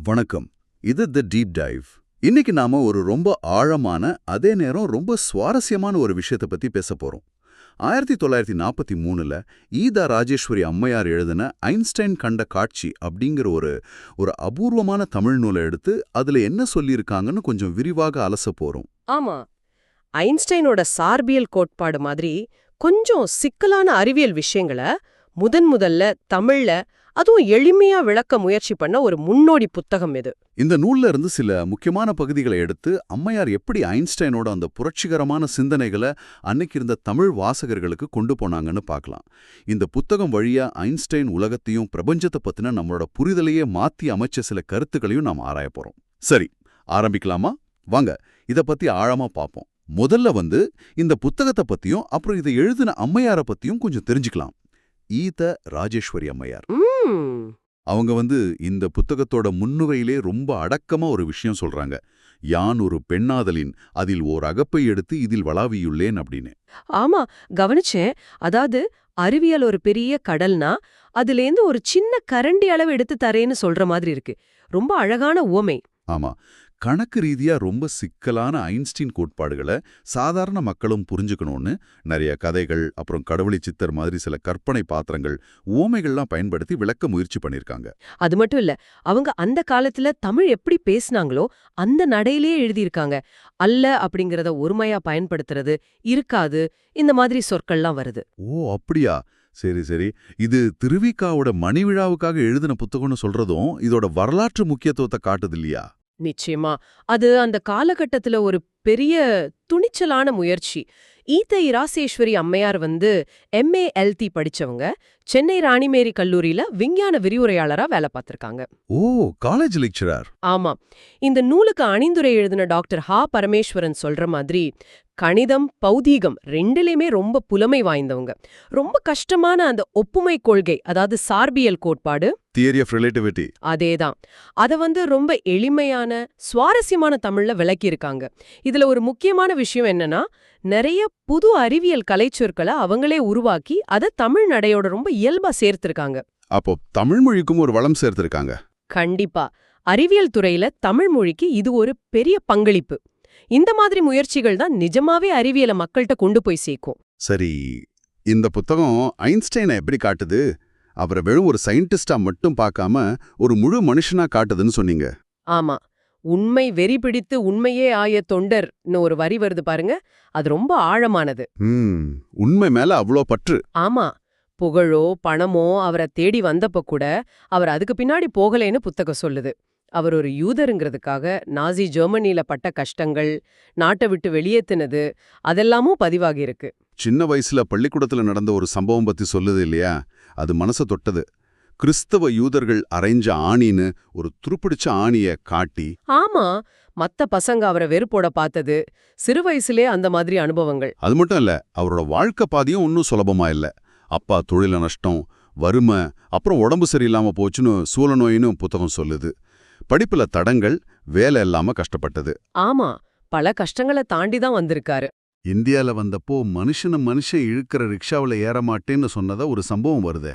வணக்கம். இது தி deep dive. இன்னைக்கு நாம ஒரு ரொம்ப ஆழமான அதே நேரம் ரொம்ப சுவாரஸ்யமான ஒரு விஷயத்தை பத்தி பேச போறோம். 1943ல ஈதா ராஜேஸ்வரி அம்மையார் எழுதின ஐன்ஸ்டைன் கண்ட காட்சி அப்படிங்கிற ஒரு அபூர்வமான தமிழ் நூலை எடுத்து அதுல என்ன சொல்லியிருக்காங்கன்னு கொஞ்சம் விரிவாக அலச போறோம். ஆமா, ஐன்ஸ்டைனோட சார்பியல் கோட்பாடு மாதிரி கொஞ்சம் சிக்கலான அறிவியல் விஷயங்களை முதல்ல தமிழ்ல அதுவும் எளிமையா விளக்க முயற்சி பண்ண ஒரு முன்னோடி புத்தகம் இது. இந்த நூல்ல இருந்து சில முக்கியமான பகுதிகளை எடுத்து அம்மையார் எப்படி ஐன்ஸ்டைனோட அந்த புரட்சிகரமான சிந்தனைகளை அன்னைக்கு இருந்த தமிழ் வாசகர்களுக்கு கொண்டு போனாங்கன்னு பார்க்கலாம். இந்த புத்தகம் வழியா ஐன்ஸ்டைன் உலகத்தையும் பிரபஞ்சத்தை பத்தின நம்மளோட புரிதலையே மாத்தி அமைச்ச சில கருத்துக்களையும் நாம் ஆராய போறோம். சரி, ஆரம்பிக்கலாமா? வாங்க, இத பத்தி ஆழமா பார்ப்போம். முதல்ல இந்த புத்தகத்தை பத்தியும் அப்புறம் இதை எழுதின அம்மையார பத்தியும் கொஞ்சம் தெரிஞ்சுக்கலாம். ஈத ராஜேஸ்வரி அம்மையார் அவங்க இந்த புத்தகத்தோட முன்னுரையிலே ரொம்ப அடக்கமா ஒரு விஷயம் சொல்றாங்க. யான் ஒரு பெண்ணாதலின் அதில் ஓர் அகப்பை எடுத்து இதில் வளாவியுள்ளேன் அப்படின்னு. ஆமா, கவனிச்சேன். அதாவது அறிவியல் ஒரு பெரிய கடல்னா அதுலேருந்து ஒரு சின்ன கரண்டி அளவு எடுத்து தரேன்னு சொல்ற மாதிரி இருக்கு. ரொம்ப அழகான உவமை. ஆமா, கணக்கு ரீதியா ரொம்ப சிக்கலான ஐன்ஸ்டீன் கோட்பாடுகளை சாதாரண மக்களும் புரிஞ்சுக்கணும்னு நிறைய கதைகள், அப்புறம் கடவுளி சித்தர் மாதிரி சில கற்பனை பாத்திரங்கள், உவமைகள்லாம் பயன்படுத்தி விளக்க முயற்சி பண்ணிருக்காங்க. அது மட்டும் இல்ல, அவங்க அந்த காலத்துல தமிழ் எப்படி பேசினாங்களோ அந்த நடையிலேயே எழுதியிருக்காங்க. அல்ல அப்படிங்கறத ஒருமையா பயன்படுத்துறது, இருக்காது, இந்த மாதிரி சொற்கள்லாம் வருது. ஓ, அப்படியா? சரி. இது திருவிக்காவோட மணி விழாவுக்காக எழுதின புத்தகம்னு சொல்றதும் இதோட வரலாற்று முக்கியத்துவத்தை காட்டுது இல்லையா? நிச்சயமா. அது அந்த காலகட்டத்துல ஒரு பெரிய துணிச்சலான முயற்சி. ஈதை இராசேஸ்வரி அம்மையார் MA-LT படிச்சவங்க. சென்னை ராணிமேரி கல்லூரியில விஞ்ஞான விரிவுரையாளரா வேலை பார்த்திருக்காங்க. ஓ, காலேஜ் லெக்சரர். ஆமா. இந்த நூலுக்கு அணிந்துரை எழுதின டாக்டர் பரமேஸ்வரன் சொல்ற மாதிரி கணிதம், பௌதீகம் ரெண்டிலுமே ரொம்ப புலமை வாய்ந்தவங்க. ரொம்ப கஷ்டமான அந்த ஒப்புமை கொள்கை, அதாவது சார்பியல் கோட்பாடு, தியரி ஆஃப் ரிலேட்டிவிட்டி, அதேதான். அத ரொம்ப எளிமையான சுவாரஸ்யமான தமிழ்ல விளக்கியிருக்காங்க. இதுல ஒரு முக்கியமான விஷயம் என்னன்னா, நிறைய புது அறிவியல் கலைச்சொற்களை அவங்களே உருவாக்கி அதை தமிழ் நடையோட ரொம்ப இயல்பா சேர்த்திருக்காங்க. அப்போ தமிழ் மொழிக்கும் ஒரு வளம் சேர்த்திருக்காங்க. கண்டிப்பா. அறிவியல் துறையில தமிழ் மொழிக்கு இது ஒரு பெரிய பங்களிப்பு. இந்த மாதிரி முயற்சிகள் தான் நிஜமாவே அறிவியலை மக்கள்கிட்ட கொண்டு போய் சேர்க்கும். சரி, இந்த புத்தகம் ஐன்ஸ்டைனை எப்படி காட்டுது? அவரை வெறும் ஒரு சயின்டிஸ்டா மட்டும் பார்க்காம ஒரு முழு மனுஷனா காட்டுதுன்னு சொன்னீங்க. ஆமா, உண்மை வெறி பிடித்து உண்மையே ஆய தொண்டர்னு ஒரு வரி வருது பாருங்க, அது ரொம்ப ஆழமானது. உண்மை மேல அவ்வளோ பற்று. ஆமா, புகழோ பணமோ அவரை தேடி வந்தப்ப கூட அவர் அதுக்கு பின்னாடி போகலேன்னு புத்தகம் சொல்லுது. அவர் ஒரு யூதருங்கிறதுக்காக நாசி ஜெர்மனியில பட்ட கஷ்டங்கள், நாட்டை விட்டு வெளியேத்தினது, அதெல்லாமும் பதிவாகி இருக்கு. சின்ன வயசுல பள்ளிக்கூடத்துல நடந்த ஒரு சம்பவம் பத்தி சொல்லுது இல்லையா? அது மனசை தொட்டது. கிறிஸ்தவ யூதர்கள் அரைஞ்ச ஆணின்னு ஒரு துருப்பிடிச்ச ஆணிய காட்டி. ஆமா, மத்த பசங்க அவரை வெறுப்போட பார்த்தது, சிறு வயசுலே அந்த மாதிரி அனுபவங்கள். அது மட்டும் இல்ல, அவரோட வாழ்க்கை பாதையும் ஒன்னும் சுலபமா இல்ல. அப்பா தொழில நஷ்டம், வறுமை, அப்புறம் உடம்பு சரியில்லாம போச்சுன்னு சூழநோயின்னு புத்தகம் சொல்லுது. படிப்புல தடங்கள், வேலை இல்லாம கஷ்டப்பட்டது. ஆமா, பல கஷ்டங்களை தாண்டி தான் வந்திருக்காரு. இந்தியால வந்தப்போ மனுஷன் இழுக்கிற ரிக்ஷாவில ஏறமாட்டேன்னு சொன்னதா ஒரு சம்பவம் வருதே.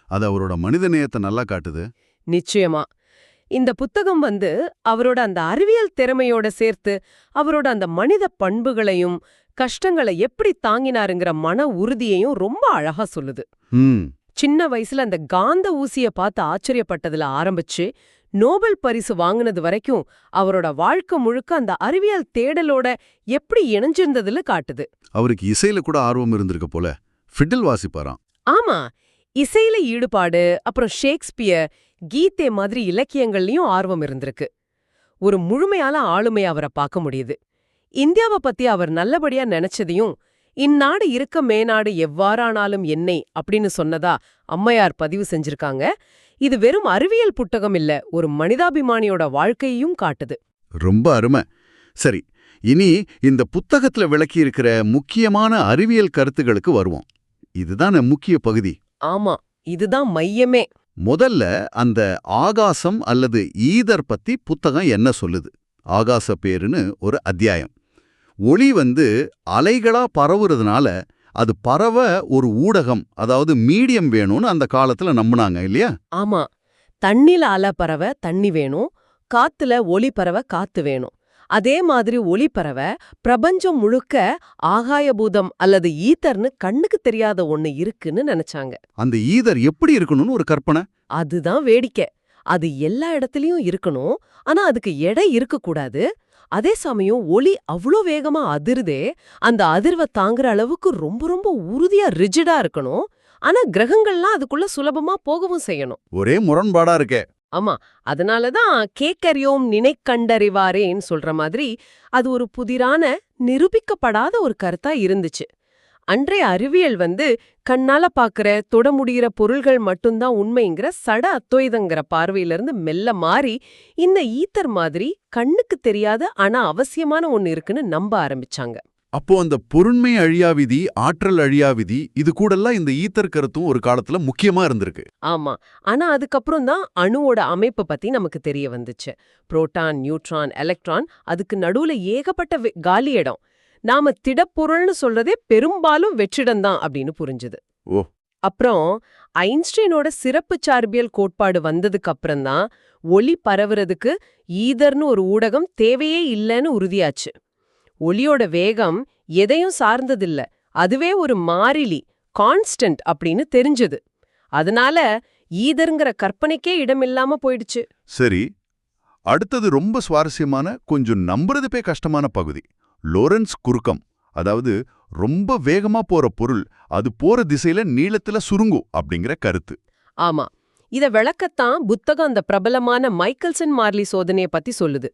அது அவரோட மனித நேயத்தை நல்லா காட்டுது. நிச்சயமா. இந்த புத்தகம் அவரோட அந்த அறிவியல் திறமையோட சேர்த்து அவரோட அந்த மனித பண்புகளையும் கஷ்டங்களை எப்படி தாங்கினாருங்கிற மன உறுதியையும் ரொம்ப அழகா சொல்லுது. சின்ன வயசுல அந்த காந்த ஊசிய பார்த்து ஆச்சரியப்பட்டதுல ஆரம்பிச்சு நோபல் பரிசு வாங்கினது வரைக்கும் அவரோட வாழ்க்கை முழுக்க அந்த அறிவியல் தேடலோட எப்படி இணைஞ்சிருந்ததுல காட்டுது. அவருக்கு இசையில கூட ஆர்வம் இருந்திருக்க போல. ஃபிடில் வாசிப்பாராம். ஆமா, இசையில ஈடுபாடு, அப்புறம் ஷேக்ஸ்பியர், கீதே மாதிரி இலக்கியங்கள்லயும் ஆர்வம் இருந்திருக்கு. ஒரு முழுமையான ஆளுமை அவரை பார்க்க முடியுது. இந்தியாவை பத்தி அவர் நல்லபடியா நினைச்சதையும், இந்நாடு இருக்க மேநாடு எவ்வாறானாலும் என்னை அப்படின்னு சொன்னதா அம்மையார் பதிவு செஞ்சிருக்காங்க. இது வெறும் அறிவியல் புத்தகம் இல்ல, ஒரு மனிதாபிமானியோட வாழ்க்கையையும் காட்டுது. ரொம்ப அருமை. சரி, இனி இந்த புத்தகத்துல விளக்கி இருக்கிற முக்கியமான அறிவியல் கருத்துகளுக்கு வருவோம். இதுதான் முக்கிய பகுதி. ஆமா, இதுதான் மையமே. முதல்ல அந்த ஆகாசம் அல்லது ஈதர் பத்தி புத்தகம் என்ன சொல்லுது? ஆகாச பேருன்னு ஒரு அத்தியாயம். ஒளி அலைகளா பரவுறதுனால அது பரவ ஒரு ஊடகம், அதாவது மீடியம் வேணும்னு அந்த காலத்துல நம்புனாங்க இல்லையா? ஆமா, தண்ணில அலை பறவை தண்ணி வேணும், காத்துல ஒளி பறவை காத்து வேணும். அதே மாதிரி ஒளி பறவை பிரபஞ்சம் முழுக்க ஆகாயபூதம் அல்லது ஈத்தர்னு கண்ணுக்கு தெரியாத ஒண்ணு இருக்குன்னு நினைச்சாங்க. அந்த ஈதர் எப்படி இருக்கணும்னு ஒரு கற்பனை. அதுதான் வேடிக்கை. அது எல்லா இடத்துலயும் இருக்கணும், ஆனா அதுக்கு எடை இருக்கக்கூடாது. அதே சமயம் ஒளி அவ்ளோ வேகமா அதிருதே, அந்த அதிர்வை தாங்குற அளவுக்கு ரொம்ப ரொம்ப உறுதியா ரிஜிடா இருக்கணும். ஆனா கிரகங்கள்லாம் அதுக்குள்ள சுலபமா போகவும் செய்யணும். ஒரே முரண்பாடா இருக்கே. ஆமா, அதனாலதான் கேக்கறியோம் நினைக்கண்டறிவாரேன்னு சொல்ற மாதிரி அது ஒரு புதிரான நிரூபிக்கப்படாத ஒரு கருத்தா இருந்துச்சு. அன்றைய அறிவியல் கண்ணால பாக்குற தொட முடிகிற பொருள்கள் மட்டும்தான் உண்மைங்கிற சட அத்வைதங்கிற பார்வையிலிருந்து மெல்ல மாறி இந்த ஈத்தர் மாதிரி கண்ணுக்கு தெரியாத ஆனா அவசியமான ஒண்ணு இருக்குன்னு நம்ப ஆரம்பிச்சாங்க. அப்போ அந்த பொருண்மை அழியா விதி, ஆற்றல் அழியா விதி, இது கூடலாம் இந்த ஈத்தர் கருத்தும் ஒரு காலத்துல முக்கியமா இருந்திருக்கு. ஆமா, ஆனா அதுக்கப்புறம் தான் அணுவோட அமைப்பு பத்தி நமக்கு தெரிய வந்துச்சு. புரோட்டான், நியூட்ரான், எலக்ட்ரான், அதுக்கு நடுவுல ஏகப்பட்ட காலி இடம். நாம திடப்பொருள்னு சொல்றதே பெரும்பாலும் வெற்றிடம்தான் அப்படின்னு புரிஞ்சுது. ஓ. அப்புறம் ஐன்ஸ்டைனோட சிறப்பு சார்பியல் கோட்பாடு வந்ததுக்கு அப்புறம்தான் ஒளி பரவுறதுக்கு ஈதர்னு ஒரு ஊடகம் தேவையே இல்லைன்னு உறுதியாச்சு. ஒளியோட வேகம் எதையும் சார்ந்ததில்ல, அதுவே ஒரு மாறிலி, கான்ஸ்டன்ட் அப்படின்னு தெரிஞ்சது. அதனால ஈதர்ங்கிற கற்பனைக்கே இடமில்லாம போயிடுச்சு. சரி, அடுத்தது ரொம்ப சுவாரஸ்யமான, கொஞ்சம் நம்புறதுப்பே கஷ்டமான பகுதி. லோரன்ஸ் குறுக்கம். அதாவது ரொம்ப வேகமா போற பொருள் அது போற திசையில நீளத்துல சுருங்கும் அப்படிங்கிற கருத்து. ஆமா, இத விளக்கத்தான் புத்தகம் அந்த பிரபலமான மைக்கேல்சன் மார்லி சோதனைய பத்தி சொல்லுது.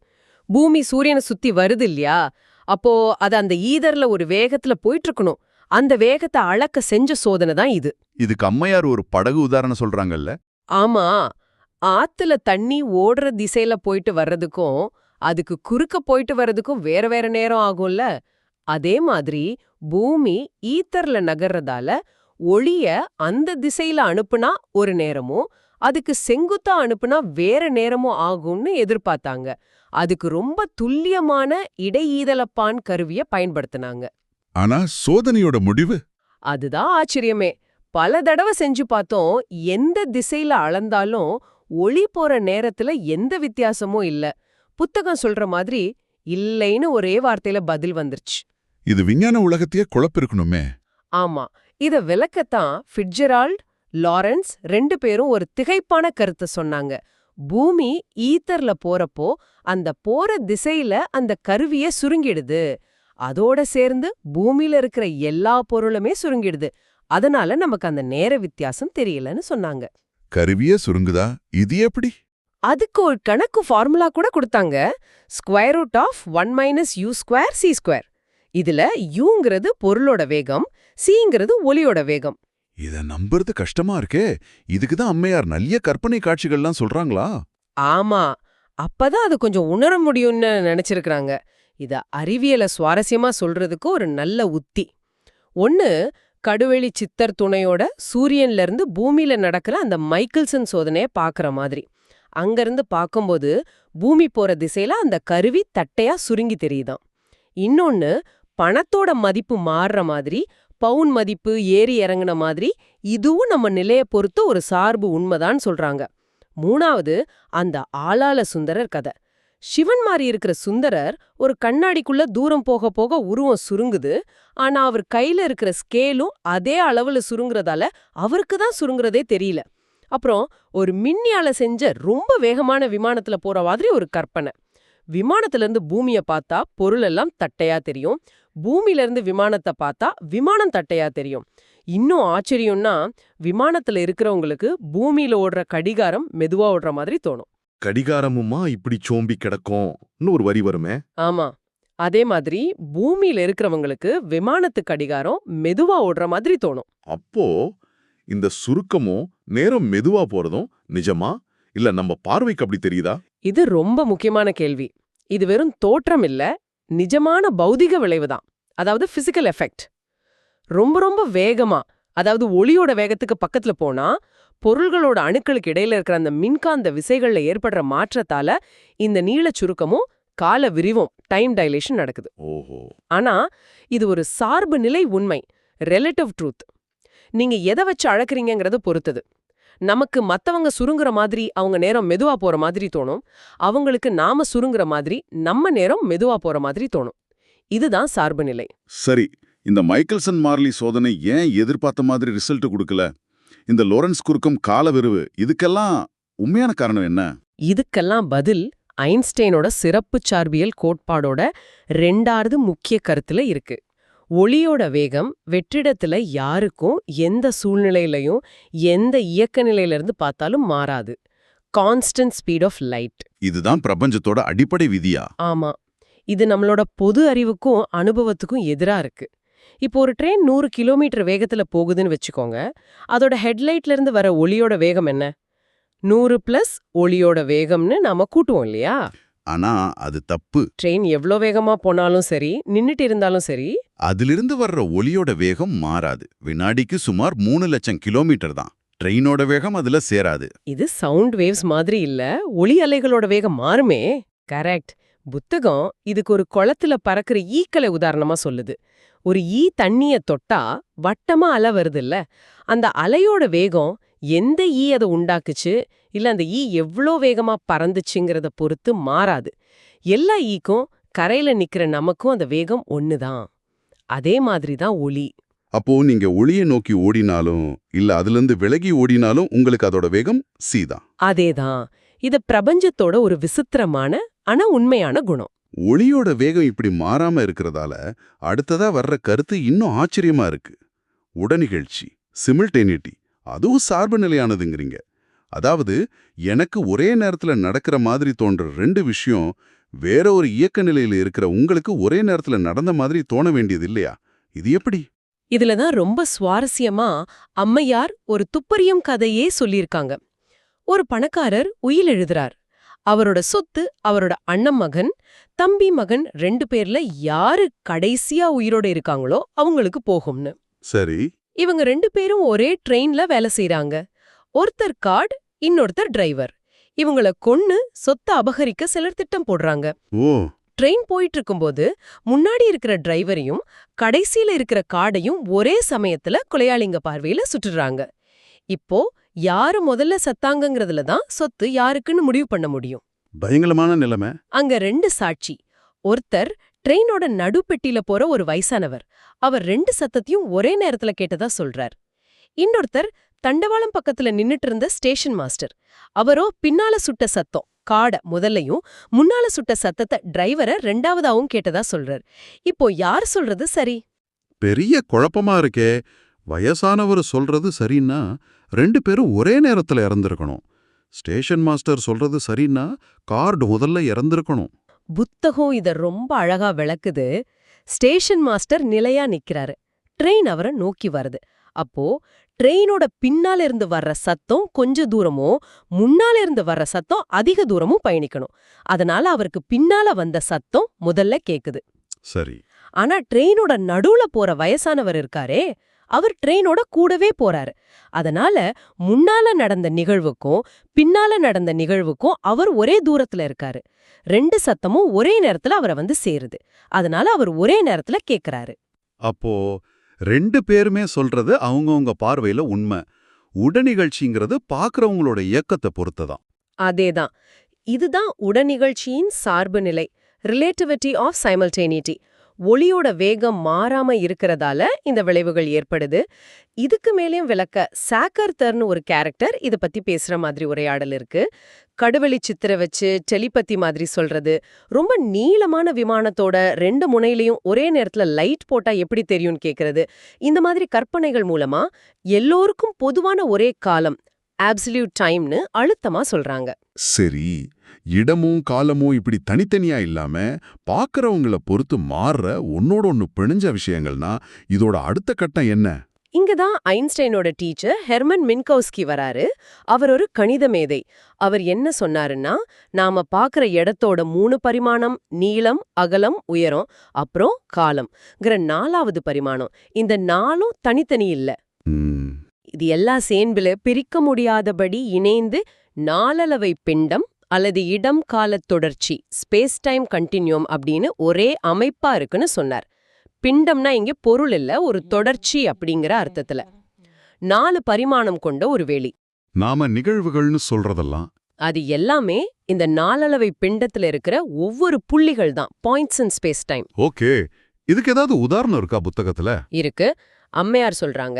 பூமி சூரியனை சுத்தி வருது இல்லையா, அப்போ அது அந்த ஈதர்ல ஒரு வேகத்துல போயிட்டு இருக்கணும். அந்த வேகத்தை அளக்க செஞ்ச சோதனை தான் இது. இதுக்கு அம்மையார் ஒரு படகு உதாரணம் சொல்றாங்கல்ல. ஆமா, ஆத்துல தண்ணி ஓடுற திசையில போயிட்டு வர்றதுக்கும் அதுக்கு குறுக்க போயிட்டு வர்றதுக்கும் வேற வேற நேரம் ஆகும்ல. அதே மாதிரி பூமி ஈத்தர்ல நகர்றதால ஒளிய அந்த திசையில அனுப்புனா ஒரு நேரமும் அதுக்கு செங்குத்தா அனுப்புனா வேற நேரமும் ஆகும்னு எதிர்பார்த்தாங்க. அதுக்கு ரொம்ப துல்லியமான இடையீதலப்பான் கருவிய பயன்படுத்தினாங்க. ஆனா சோதனையோட முடிவு அதுதான் ஆச்சரியமே. பல தடவை செஞ்சு பார்த்தோம், எந்த திசையில அளந்தாலும் ஒளி போற நேரத்துல எந்த வித்தியாசமும் இல்ல. புத்தகம் சொல்ற மாதிரி இல்லைன்னு ஒரே வார்த்தையில பதில் வந்துருச்சு. இது விஞ்ஞான உலகத்தையே குழப்பிருக்கணுமே. ஆமா, இத விளக்கத்தான் ஃபிட்ஜெரால்ட், லாரன்ஸ் 2 பேரும் ஒரு திகைப்பான கருத்தை சொன்னாங்க. பூமி ஈத்தர்ல போறப்போ அந்த போற திசையில அந்த கருவிய சுருங்கிடுது. அதோட சேர்ந்து பூமியில இருக்கிற எல்லா பொருளுமே சுருங்கிடுது. அதனால நமக்கு அந்த நேர வித்தியாசம் தெரியலன்னு சொன்னாங்க. கருவியே சுருங்குதா? இது எப்படி? அதுக்கு ஒரு கணக்கு ஃபார்முலா கூட கொடுத்தாங்க. √1 - u²c². இதுல யூங்கிறது பொருளோட வேகம், சிங்கிறது ஒலியோட வேகம். இத நம்புறது கஷ்டமா இருக்கே. இதுக்குதான் அம்மையார் நல்ல கற்பனை காட்சிகள்லாம் சொல்றாங்களா? ஆமா, அப்பதான் அது கொஞ்சம் உணர முடியும்னு நினைச்சிருக்காங்க. இத அறிவியல சுவாரஸ்யமா சொல்றதுக்கு ஒரு நல்ல உத்தி. ஒன்னு, கடுவெளி சித்தர் துணையோட சூரியன்ல இருந்து பூமியில நடக்கிற அந்த மைக்கேல்சன் சோதனைய பாக்குற மாதிரி. அங்கிருந்து பார்க்கும்போது பூமி போற திசையில அந்த கருவி தட்டையா சுருங்கி தெரியுதாம். இன்னொன்னு, பணத்தோட மதிப்பு மாறுற மாதிரி, பவுன் மதிப்பு ஏறி இறங்குன மாதிரி இதுவும் நம்ம நிலைய பொறுத்து ஒரு சார்பு உண்மைதான் சொல்றாங்க. மூணாவது, அந்த ஆளாள சுந்தரர் கதை. சிவன் மாதிரி இருக்கிற சுந்தரர் ஒரு கண்ணாடிக்குள்ள தூரம் போக போக உருவம் சுருங்குது. ஆனா அவர் கையில இருக்கிற ஸ்கேலும் அதே அளவுல சுருங்குறதால அவருக்கு தான் சுருங்குறதே தெரியல. அப்புறம் ஒரு மின்னியால செஞ்ச ரொம்ப வேகமான விமானத்துல போற மாதிரி ஒரு கற்பனை. விமானத்துல இருந்து பூமிய பார்த்தா பொருள் எல்லாம் தட்டையா தெரியும், பூமியில இருந்து விமானத்தை பார்த்தா விமானம் தட்டையா தெரியும். இன்னும் ஆச்சரியம்னா, விமானத்துல இருக்கிறவங்களுக்கு பூமியில ஓடுற கடிகாரம் மெதுவா ஓடுற மாதிரி தோணும். கடிகாரமுமா இப்படி சோம்பி கிடக்கும்னு ஒரு வரி வருமே. ஆமா, அதே மாதிரி பூமியில இருக்கிறவங்களுக்கு விமானத்து கடிகாரம் மெதுவா ஓடுற மாதிரி தோணும். அப்போ இந்த சுருக்கமும் நேரம் மெதுவா போறதும் நிஜமா இல்ல நம்ம பார்வைக்கு அப்படி தெரியுதா? இது ரொம்ப முக்கியமான கேள்வி. இது வெறும் தோற்றம் இல்ல, நிஜமான பௌதிக விளைவுதான். அதாவது பிசிக்கல் எஃபெக்ட். ரொம்ப ரொம்ப வேகமா, அதாவது ஒளியோட வேகத்துக்கு பக்கத்துல போனா பொருள்களோட அணுக்களுக்கு இடையில இருக்கிற அந்த மின்காந்த விசைகள்ல ஏற்படுற மாற்றத்தால இந்த நீளச் சுருக்கமும் கால விரிவும், டைம் டைலேஷன் நடக்குது. ஓஹோ. ஆனா இது ஒரு சார்பு நிலை உண்மை, ரிலேட்டிவ் ட்ரூத். நீங்க எதை வச்சு அளக்குறீங்கங்கறத பொறுத்தது. நமக்கு மத்தவங்க சுருங்குற மாதிரி அவங்க நேரம் மெதுவா போற மாதிரி தோணும். அவங்களுக்கு நாம சுருங்குற மாதிரி நம்ம நேரம் மெதுவா போற மாதிரி தோணும். இதுதான் சார்பு நிலை. சரி, இந்த மைக்கேல்சன் மார்லி சோதனை ஏன் எதிர்பார்த்த மாதிரி ரிசல்ட் கொடுக்கல? இந்த லோரன்ஸ் குறுக்கம் காலவிரிவு இதுக்கெல்லாம் உண்மையான காரணம் என்ன? இதுக்கெல்லாம் பதில் ஐன்ஸ்டைனோட சிறப்புச் சார்பியல் கோட்பாடோட 2வது முக்கிய கருத்துல இருக்கு. ஒளியோட வேகம் வெற்றிடத்துல யாருக்கும் எந்த சூழ்நிலையிலையும் எந்த இயக்க நிலையிலிருந்து பார்த்தாலும் மாறாது. Constant speed of light. இதுதான் பிரபஞ்சத்தோட அடிப்படை விதியா? ஆமா, இது நம்மளோட பொது அறிவுக்கும் அனுபவத்துக்கும் எதிரா இருக்கு. இப்போ ஒரு ட்ரெயின் 100 கிலோமீட்டர் வேகத்துல போகுதுன்னு வச்சுக்கோங்க. அதோட ஹெட்லைட்ல இருந்து வர ஒளியோட வேகம் என்ன? 100 + ஒளியோட வேகம்னு நாம கூட்டுவோம் இல்லையா? ஆனா அது தப்பு. ட்ரெயின் எவ்ளோ வேகமா போனாலும் சரி, நின்னுட்டு இருந்தாலும் சரி, அதிலிருந்து வர்ற ஒலியோட வேகம் மாறாது. வினாடிக்கு சுமார் 3 லட்சம் கிலோமீட்டர் தான். ட்ரெயினோட வேகம் அதுல சேராது. இது சவுண்ட் வேவ்ஸ் மாதிரி இல்ல, ஒளி அலைகளோட வேகம் மாறுமே. கரெக்ட். புத்தகம் இதுக்கு ஒரு குளத்துல பறக்கிற ஈக்களை உதாரணமா சொல்லுது. ஒரு ஈ தண்ணிய தொட்டா வட்டமா அலை வருதுல்ல, அந்த அலையோட வேகம் எந்த ஈ அதை உண்டாக்குச்சு இல்ல அந்த ஈ எவ்ளோ வேகமா பறந்துச்சுங்கிறத பொறுத்து மாறாது. எல்லா ஈக்கும் கரையில நிக்கிற நமக்கும் அந்த வேகம் ஒண்ணுதான். அதே மாதிரி தான் ஒளி. அப்போ நீங்க ஒளியை நோக்கி ஓடினாலும் இல்ல அதிலிருந்து விலகி ஓடினாலும் உங்களுக்கு அதோட வேகம் c தான். அதேதான். இது பிரபஞ்சத்தோட ஒரு விசித்திரமான ஆனா உண்மையான குணம். ஒளியோட வேகம் இப்படி மாறாம இருக்கிறதால அடுத்ததா வர்ற கருத்து இன்னும் ஆச்சரியமா இருக்கு. உடனிகழ்ச்சி, சிமில்டேனிட்டி, அதுவும் சார்பு நிலையானதுங்கிறீங்க. அதாவது எனக்கு ஒரே நேரத்துல நடக்கிற மாதிரி தோன்ற 2 விஷயம் வேற ஒரு இயக்க நிலையில இருக்கிற உங்களுக்கு ஒரே நேரத்துல நடந்த மாதிரி தோண வேண்டியது இல்லையா? இது எப்படி? இதுலதான் ரொம்ப சுவாரஸ்யமா அம்மையார் ஒரு துப்பறியும் கதையே சொல்லியிருக்காங்க. ஒரு பணக்காரர் உயில் எழுதுறார். அவரோட சொத்து அவரோட அண்ணன் மகன், தம்பி மகன் 2 பேர்ல யாரு கடைசியா உயிரோட இருக்காங்களோ அவங்களுக்கு போகும்னு. சரி. இவங்க 2 பேரும் ஒரே ட்ரெயின்ல வேலை செய்றாங்க. ஒருத்தர் கார்டு, இன்னொருத்தர் டிரைவர். இவங்கள கொன்னு சொத்தை அபகரிக்க சிலர் திட்டம் போடுறாங்க. ஓ. ட்ரெயின் போயிட்டு இருக்கும்போது முன்னாடி இருக்கிற டிரைவரையும் கடைசியில இருக்கிற கார்டையும் ஒரே சமயத்துல கொலையாளிங்க பார்வையில சுட்டுறாங்க. இப்போ யாரு முதல்ல சத்தாங்கங்கிறதுல தான் சொத்து யாருக்குன்னு முடிவு பண்ண முடியும். பயங்கரமான நிலைமை. அங்க 2 சாட்சி. ஒருத்தர் ட்ரெயினோட நடுப்பெட்டியில போற ஒரு வயசானவர். அவர் 2 சத்தத்தையும் ஒரே நேரத்துல கேட்டதா சொல்றார். இன்னொருத்தர் தண்டவாளம் பக்கத்துல நின்னுட்டு இருந்த ஸ்டேஷன் மாஸ்டர். அவரோ பின்னால சுட்ட சத்தம் காட முதல்லையும் முன்னால சுட்ட சத்தத்தை டிரைவரை 2வதாவும் கேட்டதா சொல்றார். இப்போ யார் சொல்றது சரி? பெரிய குழப்பமா இருக்கே. வயசானவர் சொல்றது சரின்னா 2 பேரும் ஒரே நேரத்துல இறந்திருக்கணும். ஸ்டேஷன் மாஸ்டர் சொல்றது சரின்னா கார்டு முதல்ல இறந்திருக்கணும். புத்தகம் இத ரொம்ப அழகா விளக்குது. ஸ்டேஷன் மாஸ்டர் நிலையா நிக்கிறாரு. ட்ரெயின் அவரை நோக்கி வருது. அப்போ ட்ரெயினோட பின்னால இருந்து வர்ற சத்தம் கொஞ்ச தூரமோ முன்னால இருந்து வர்ற சத்தம் அதிக தூரமும் பயணிக்கணும். அதனால அவருக்கு பின்னால வந்த சத்தம் முதல்ல கேக்குது. சரி. ஆனா ட்ரெயினோட நடுவுல போற வயசானவர் இருக்காரே, அவர் ட்ரெயினோட கூடவே போறாரு. அதனால முன்னால நடந்த நிகழ்வுக்கும் பின்னால நடந்த நிகழ்வுக்கும் அவர் ஒரே தூரத்துல இருக்காரு. 2 சத்தமும் ஒரே நேரத்துல அவரை வந்து சேருது. அதனால அவர் ஒரே நேரத்துல கேக்குறாரு. அப்போ 2 பேருமே சொல்றது அவங்கவங்க பார்வையில உண்மை. உடனிகழ்ச்சிங்கிறது பார்க்கறவங்களோட இயக்கத்தை பொறுத்ததான். அதேதான். இதுதான் உடனிகழ்ச்சியின் சார்பு நிலை, ரிலேட்டிவிட்டி ஆஃப் சைமல்டேனிட்டி. ஒளியோட வேகம் மாறாம இருக்கிறதால இந்த விளைவுகள் ஏற்படுது. இதுக்கு மேலேயும் விளக்க சாக்கர்தர்னு ஒரு கேரக்டர் இத பத்தி பேசுற மாதிரி உரையாடல் இருக்கு. கடுவெளி சித்திர வச்சு டெலிபதி மாதிரி சொல்றது, ரொம்ப நீளமான விமானத்தோட 2 முனையிலையும் ஒரே நேரத்துல லைட் போட்டா எப்படி தெரியும்னு கேக்குறது, இந்த மாதிரி கற்பனைகள் மூலமா எல்லோருக்கும் பொதுவான ஒரே காலம், அப்சல்யூட் டைம்னு அழுத்தமா சொல்றாங்க. சரி, இடமும் காலமும் இப்படி தனித்தனியா இல்லாம பார்க்கறவங்கள பொறுத்து மாறுற ஒன்னோட ஒன்னு பிணைஞ்ச விஷயங்கள்னா இதோட அடுத்த கட்டம் என்ன? இங்கதான் ஐன்ஸ்டைனோட டீச்சர் ஹெர்மன் மின்கவுஸ்கி வராரு. அவர் ஒரு கணித மேதை. அவர் என்ன சொன்னாருன்னா, நாம பார்க்கற இடத்தோட 3 பரிமாணம் நீளம், அகலம், உயரம், அப்புறம் காலம்ங்கிற 4வது பரிமாணம். இந்த 4ம் தனித்தனி இல்ல. இது எல்லா சேர்ந்துல பிரிக்க முடியாதபடி இணைந்து நாலளவை பிண்டம் அல்லது இடம் காலத் தொடர்ச்சி, ஸ்பேஸ் டைம் கண்டினியூம் அப்படின்னு ஒரே அமைப்பா இருக்குன்னு சொன்னார். பிண்டம்னா இங்க பொருள் இல்ல, ஒரு தொடர்ச்சி அப்படிங்கிற அர்த்தத்துல. 4 பரிமாணம் கொண்ட ஒரு வெளி. நாம நிகழ்வுகள்னு சொல்றதெல்லாம் அது எல்லாமே இந்த நாளளவை பிண்டத்துல இருக்கிற ஒவ்வொரு புள்ளிகள் தான், points in space time. Okay, இதுக்கு ஏதாவது உதாரணம் இருக்கா புத்தகத்துல? இருக்கு. அம்மையார் சொல்றாங்க,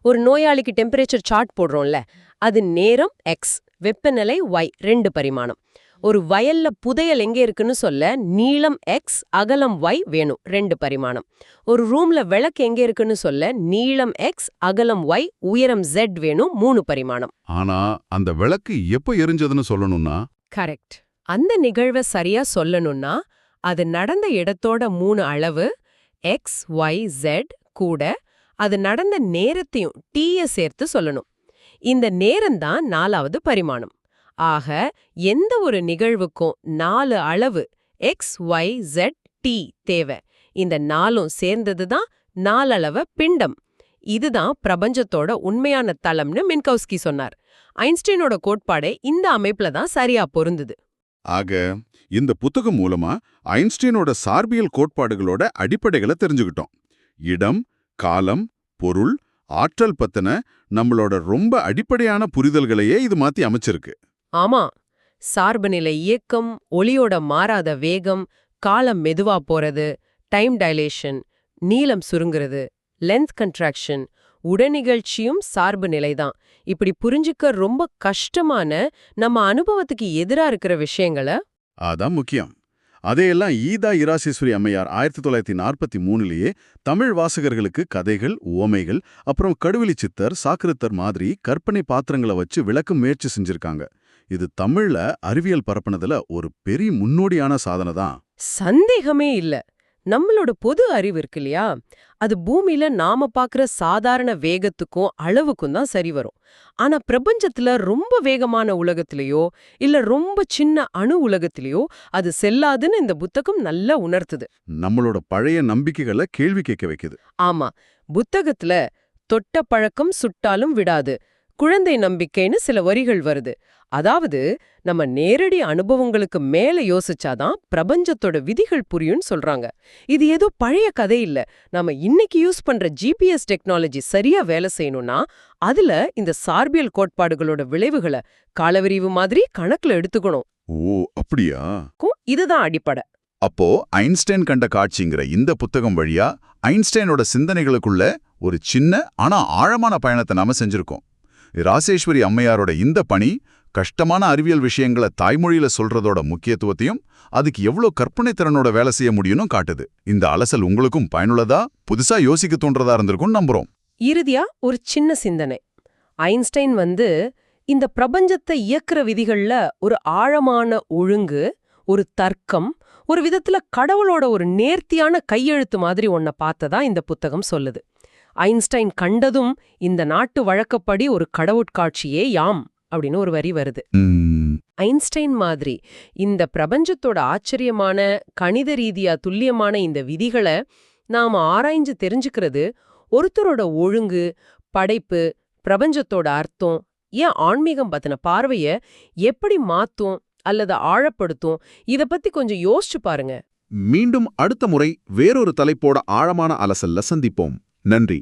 ஒரு நோயாளிக்கு டெம்பரேச்சர் சார்ட் போடுறோம்ல, அது நேரம் எக்ஸ், வெப்பநிலை ஒய், 2 பரிமாணம். ஒரு வயல்ல புதையல் எங்கே இருக்குன்னு சொல்ல நீளம் எக்ஸ், அகலம் ஒய் வேணும், 2 பரிமாணம். ஒரு ரூம்ல விளக்கு எங்கே இருக்குன்னு சொல்ல நீளம் எக்ஸ், அகலம் ஒய், உயரம் ஜெட் வேணும், 3 பரிமாணம். ஆனா அந்த விளக்கு எப்ப எரிஞ்சதுன்னு சொல்லணும்னா? கரெக்ட். அந்த நிகழ்வை சரியா சொல்லணும்னா அது நடந்த இடத்தோட 3 அளவு எக்ஸ், ஒய், ஜெட் கூட அது நடந்த நேரத்தையும் டீய சேர்த்து சொல்லணும். இந்த நேரம்தான் 4வது பரிமாணம். ஆக எந்த ஒரு நிகழ்வுக்கும் 4 அளவு எக்ஸ், ஒய், ஜெட், டி தேவை. இந்த 4ம் சேர்ந்ததுதான் நாலளவ பிண்டம். இதுதான் பிரபஞ்சத்தோட உண்மையான தளம்னு மின்கௌஸ்கி சொன்னார். ஐன்ஸ்டீனோட கோட்பாடே இந்த அமைப்புல தான் சரியா பொருந்துது. ஆக இந்த புத்தகம் மூலமா ஐன்ஸ்டீனோட சார்பியல் கோட்பாடுகளோட அடிப்படைகளை தெரிஞ்சுக்கிட்டோம். இடம், காலம், பொருள், ஆற்றல் பத்தின நம்மளோட ரொம்ப அடிப்படையான புரிதல்களையே இது மாத்தி அமைச்சிருக்கு. ஆமா, சார்புநிலை இயக்கம், ஒளியோட மாறாத வேகம், காலம் மெதுவா போறது, டைம் டைலேஷன், நீளம் சுருங்குறது, லென்த் கன்ட்ராக்ஷன், உடனிகழ்ச்சியும் சார்பு நிலைதான். இப்படி புரிஞ்சுக்க ரொம்ப கஷ்டமான, நம்ம அனுபவத்துக்கு எதிரா இருக்கிற விஷயங்களை அதான் முக்கியம். அதையெல்லாம் ஈதா இராசேஸ்வரி அம்மையார் 1943லேயே தமிழ் வாசகர்களுக்கு கதைகள், உவமைகள், அப்புறம் கடுவெளி சித்தர், சாக்கிரத்தர் மாதிரி கற்பனை பாத்திரங்களை வச்சு விளக்க முயற்சி செஞ்சிருக்காங்க. இது தமிழ்ல அறிவியல் பரப்புனதுல ஒரு பெரிய முன்னோடியான சாதனை தான். சந்தேகமே இல்ல. நம்மளோட பொது அறிவு இருக்கு இல்லையா, அது பூமியில நாம பாக்குற சாதாரண வேகத்துக்கும் அளவுக்கும் தான் சரி வரும். ஆனா பிரபஞ்சத்துல ரொம்ப வேகமான உலகத்திலேயோ இல்ல ரொம்ப சின்ன அணு உலகத்திலேயோ அது செல்லாதுன்னு இந்த புத்தகம் நல்லா உணர்த்துது. நம்மளோட பழைய நம்பிக்கைகளை கேள்வி கேட்க வைக்குது. ஆமா, புத்தகத்துல தொட்ட பழக்கம் சுட்டாலும் விடாது, குழந்தை நம்பிக்கைன்னு சில வரிகள் வருது. அதாவது நம்ம நேரடி அனுபவங்களுக்கு மேல யோசிச்சாதான் பிரபஞ்சத்தோட விதிகள் புரியும்னு சொல்றாங்க. இது ஏதோ பழைய கதை இல்ல. நம்ம இன்னைக்கு யூஸ் பண்ற ஜிபிஎஸ் டெக்னாலஜி சரியா வேலை செய்யணும்னா அதுல இந்த சார்பியல் கோட்பாடுகளோட விளைவுகளை காலவிரிவு மாதிரி கணக்குல எடுத்துக்கணும். ஓ, அப்படியா? இதுதான் அடிப்படை. அப்போ ஐன்ஸ்டைன் கண்ட காட்சிங்கிற இந்த புத்தகம் வழியா ஐன்ஸ்டைனோட சிந்தனைகளுக்குள்ள ஒரு சின்ன ஆனா ஆழமான பயணத்தை நாம செஞ்சிருக்கோம். இராசேஸ்வரி அம்மையாரோட இந்த பணி கஷ்டமான அறிவியல் விஷயங்களை தாய்மொழியில சொல்றதோட முக்கியத்துவத்தையும் அதுக்கு எவ்வளோ கற்பனை திறனோட வேலை செய்ய முடியும்னு காட்டுது. இந்த அலசல் உங்களுக்கும் பயனுள்ளதா, புதுசா யோசிக்க தோன்றதா இருந்திருக்கும் நம்புறோம். இறுதியா ஒரு சின்ன சிந்தனை. ஐன்ஸ்டைன் இந்த பிரபஞ்சத்தை இயக்குற விதிகள்ல ஒரு ஆழமான ஒழுங்கு, ஒரு தர்க்கம், ஒரு விதத்துல கடவுளோட ஒரு நேர்த்தியான கையெழுத்து மாதிரி ஒன்ன பார்த்ததா இந்த புத்தகம் சொல்லுது. ஐன்ஸ்டைன் கண்டதும் இந்த நாட்டு வழக்கப்படி ஒரு கடவுட்காட்சியே யாம் அப்படின்னு ஒரு வரி வருது. ஐன்ஸ்டைன் மாதிரி இந்த பிரபஞ்சத்தோட ஆச்சரியமான, கணித ரீதியா துல்லியமான இந்த விதிகளை நாம ஆராய்ஞ்சு தெரிஞ்சுக்கிறது ஒருத்தரோட ஒழுங்கு, படைப்பு, பிரபஞ்சத்தோட அர்த்தம், ஏன் ஆன்மீகம் பத்தின பார்வைய எப்படி மாத்தும் அல்லது ஆழப்படுத்தும், இத பத்தி கொஞ்சம் யோசிச்சு பாருங்க. மீண்டும் அடுத்த முறை வேறொரு தலைப்போட ஆழமான அலசல்ல சந்திப்போம். நன்றி.